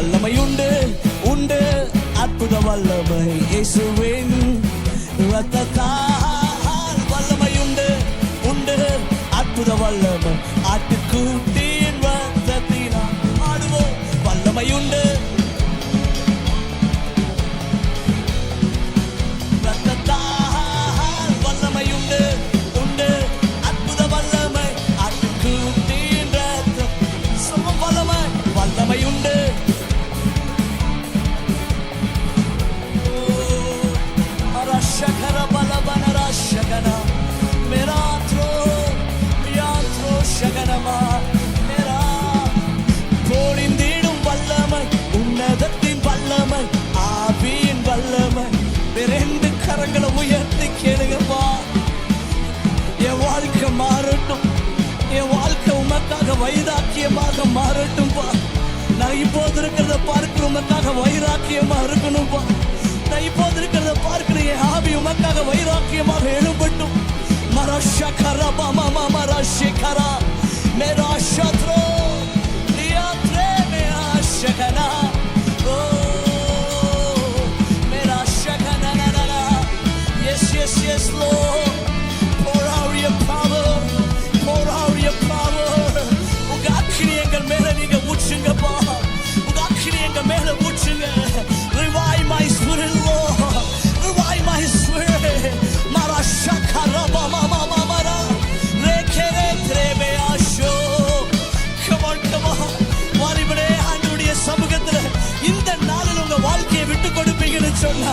வல்லமை உண்டு உண்டு அற்புத வல்லமை இயேசுவின் இரத்தத்தால் வல்லமை உண்டு உண்டு அற்புத வல்லமை ஆட்டுக்குட்டியின் இரத்தத்தினால் ஆடுவோம் வல்லமை உண்டு இரத்தத்தால் வல்லமை உண்டு உண்டு அற்புத வல்லமை ஆட்டுக்குட்டியின் இரத்தம் சொல்லும் வல்லமை வல்லமை உண்டு Shakara balabana shakana mera thro shakanama mera போடிந்திடும் வல்லமை உன்னதத்தின் வல்லமை ஆவியின் வல்லமை இரண்டு கரங்களை உயர்த்தி கேளுங்கப்பா என் வாழ்க்கை மாறட்டும் என் வாழ்க்கை உமக்காக வைராக்கியமாக மாறட்டும்பா நான் இப்போது இருக்கிறத பார்க்கிற உமக்காக வைராக்கியமா இருக்கணும்பா நான் இப்போது இருக்கிறத பார்க்கிற என் ஆவி உமக்காக வைராக்கியமாக எழும்பட்டும் மரஷகர பம மரஷகர மேரா சத்ரோ லியாத்ரே மேரா ஷகனா ஓ மேரா ஷகனா நனா yes yes yes Lord pour out your power pour out your power உங்க அக்கினி எங்கள் மேல நீங்க ஊற்றுங்கப்பா உங்க அக்கினி எங்கள் மேல ஊற்றுங்க revive my spirit Lord revive my spirit mara shakara mama mama mara rekere trebe asho come on வாலிபரே ஆண்டவருடைய சமூகத்துல இந்த நாளில் உங்க வாழ்க்கையை விட்டு கொடுப்பீங்கன்னு சொன்னா